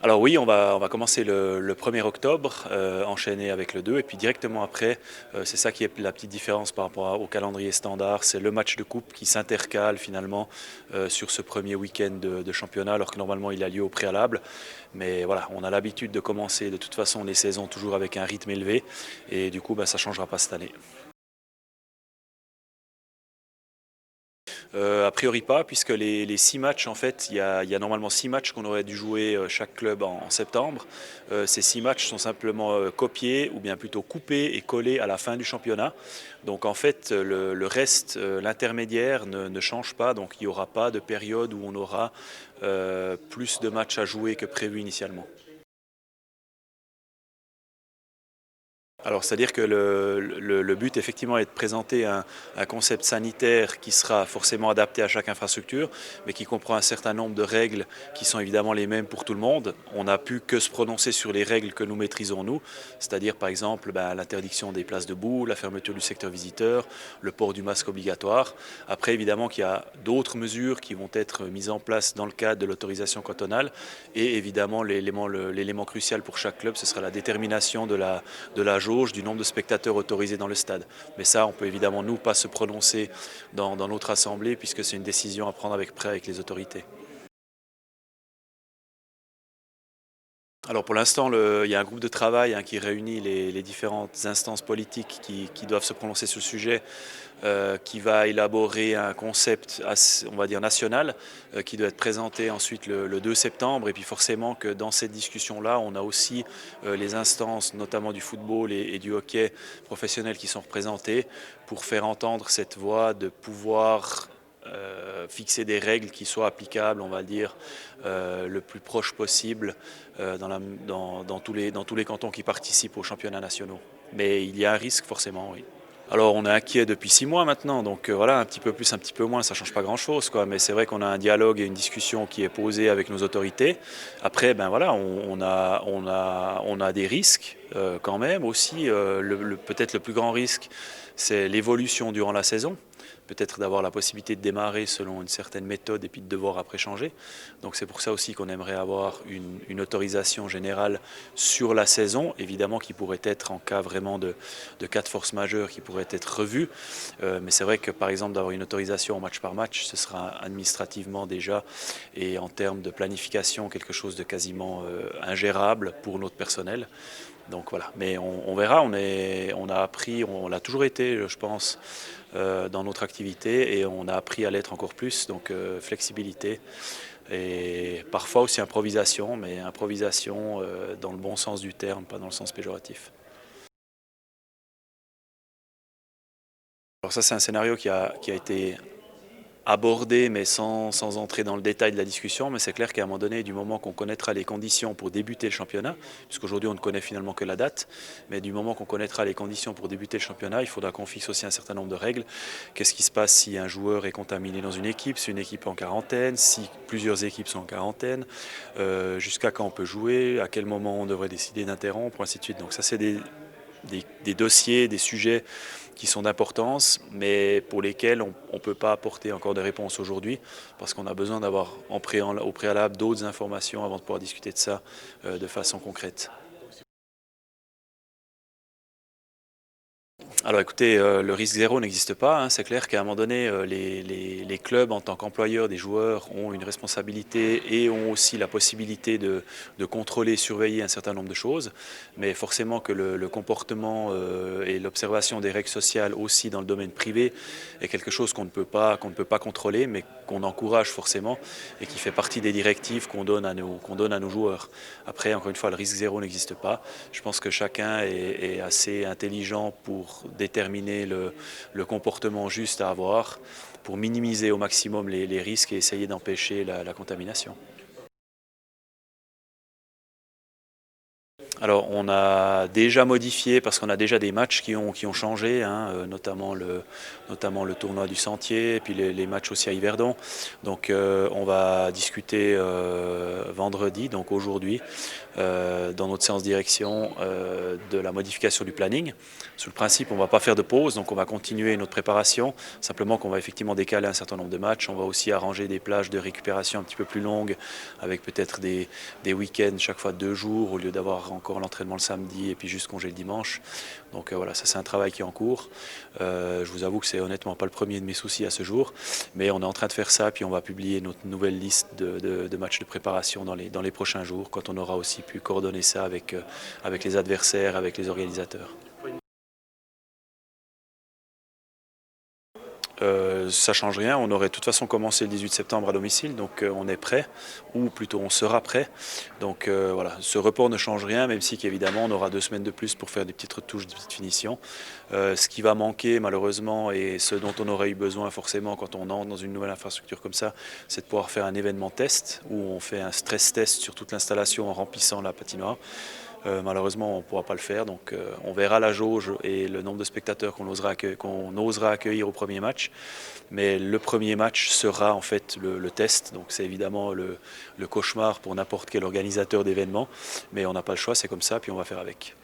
Alors oui, on va commencer le 1er octobre, enchaîné avec le 2, et puis directement après, c'est ça qui est la petite différence par rapport au calendrier standard, c'est le match de coupe qui s'intercale finalement sur ce premier week-end de championnat, alors que normalement il a lieu au préalable. Mais voilà, on a l'habitude de commencer de toute façon les saisons toujours avec un rythme élevé, et du coup ça ne changera pas cette année. A priori pas, puisque les 6 matchs, en fait, il y a normalement 6 matchs qu'on aurait dû jouer chaque club en septembre. Ces 6 matchs sont simplement copiés, ou bien plutôt coupés et collés à la fin du championnat. Donc en fait, le reste, l'intermédiaire ne change pas, donc il n'y aura pas de période où on aura plus de matchs à jouer que prévu initialement. Alors, c'est-à-dire que le but, effectivement, est de présenter un concept sanitaire qui sera forcément adapté à chaque infrastructure, mais qui comprend un certain nombre de règles qui sont évidemment les mêmes pour tout le monde. On n'a pu que se prononcer sur les règles que nous maîtrisons, nous, c'est-à-dire, par exemple, l'interdiction des places debout, la fermeture du secteur visiteur, le port du masque obligatoire. Après, évidemment, qu'il y a d'autres mesures qui vont être mises en place dans le cadre de l'autorisation cantonale. Et évidemment, l'élément crucial pour chaque club, ce sera la détermination de la jauge, du nombre de spectateurs autorisés dans le stade. Mais ça, on peut évidemment, nous, pas se prononcer dans notre assemblée, puisque c'est une décision à prendre avec les autorités. Alors pour l'instant, il y a un groupe de travail qui réunit les différentes instances politiques qui doivent se prononcer sur le sujet, qui va élaborer un concept, on va dire national, qui doit être présenté ensuite le 2 septembre. Et puis forcément que dans cette discussion-là, on a aussi les instances, notamment du football et du hockey professionnel, qui sont représentées pour faire entendre cette voix de pouvoir fixer des règles qui soient applicables, on va dire, le plus proche possible dans tous les cantons qui participent aux championnats nationaux. Mais il y a un risque forcément, oui. Alors on est inquiet depuis 6 mois maintenant, donc voilà, un petit peu plus, un petit peu moins, ça change pas grand-chose, quoi. Mais c'est vrai qu'on a un dialogue et une discussion qui est posée avec nos autorités. Après, ben voilà, on a des risques quand même aussi. Peut-être le plus grand risque, c'est l'évolution durant la saison. Peut-être d'avoir la possibilité de démarrer selon une certaine méthode et puis de devoir après changer. Donc c'est pour ça aussi qu'on aimerait avoir une autorisation générale sur la saison, évidemment qui pourrait être en cas vraiment de cas de force majeure qui pourrait être revue. Mais c'est vrai que par exemple d'avoir une autorisation match par match, ce sera administrativement déjà et en termes de planification quelque chose de quasiment ingérable pour notre personnel. Donc voilà, mais on verra, on a appris, on l'a toujours été, je pense, dans notre activité et on a appris à l'être encore plus, donc flexibilité et parfois aussi improvisation, mais improvisation dans le bon sens du terme, pas dans le sens péjoratif. Alors ça c'est un scénario qui a été abordé, mais sans entrer dans le détail de la discussion. Mais c'est clair qu'à un moment donné, du moment qu'on connaîtra les conditions pour débuter le championnat, puisqu'aujourd'hui on ne connaît finalement que la date, mais du moment qu'on connaîtra les conditions pour débuter le championnat, il faudra qu'on fixe aussi un certain nombre de règles. Qu'est-ce qui se passe si un joueur est contaminé dans une équipe, si une équipe est en quarantaine, si plusieurs équipes sont en quarantaine, jusqu'à quand on peut jouer, à quel moment on devrait décider d'interrompre, ainsi de suite. Donc ça c'est des dossiers, des sujets qui sont d'importance, mais pour lesquels on ne peut pas apporter encore de réponses aujourd'hui, parce qu'on a besoin d'avoir au préalable d'autres informations avant de pouvoir discuter de ça de façon concrète. Alors écoutez, le risque zéro n'existe pas, hein. C'est clair qu'à un moment donné, les clubs en tant qu'employeurs des joueurs ont une responsabilité et ont aussi la possibilité de contrôler et surveiller un certain nombre de choses. Mais forcément que le comportement et l'observation des règles sociales aussi dans le domaine privé est quelque chose qu'on ne peut pas contrôler, mais qu'on encourage forcément et qui fait partie des directives qu'on donne à nos joueurs. Après, encore une fois, le risque zéro n'existe pas. Je pense que chacun est assez intelligent pour déterminer le comportement juste à avoir, pour minimiser au maximum les risques et essayer d'empêcher la contamination. Alors on a déjà modifié parce qu'on a déjà des matchs qui ont changé, hein, notamment le tournoi du Sentier et puis les matchs aussi à Yverdon. Donc on va discuter vendredi, donc aujourd'hui, dans notre séance direction de la modification du planning. Sous le principe, on ne va pas faire de pause, donc on va continuer notre préparation. Simplement qu'on va effectivement décaler un certain nombre de matchs. On va aussi arranger des plages de récupération un petit peu plus longues, avec peut-être des week-ends chaque fois 2 jours, au lieu d'avoir encore l'entraînement le samedi et puis juste congé le dimanche. Donc voilà, ça c'est un travail qui est en cours. Je vous avoue que c'est honnêtement pas le premier de mes soucis à ce jour, mais on est en train de faire ça, puis on va publier notre nouvelle liste de matchs de préparation dans les prochains jours, quand on aura aussi pu coordonner ça avec les adversaires, avec les organisateurs. Ça change rien, on aurait de toute façon commencé le 18 septembre à domicile, donc on est prêt, ou plutôt on sera prêt. Donc voilà, ce report ne change rien, même si qu'évidemment on aura 2 semaines de plus pour faire des petites retouches, des petites finitions. Ce qui va manquer malheureusement, et ce dont on aurait eu besoin forcément quand on entre dans une nouvelle infrastructure comme ça, c'est de pouvoir faire un événement test, où on fait un stress test sur toute l'installation en remplissant la patinoire. Malheureusement, on ne pourra pas le faire, donc on verra la jauge et le nombre de spectateurs qu'on osera accueillir au premier match. Mais le premier match sera en fait le test, donc c'est évidemment le cauchemar pour n'importe quel organisateur d'événement, mais on n'a pas le choix, c'est comme ça, puis on va faire avec.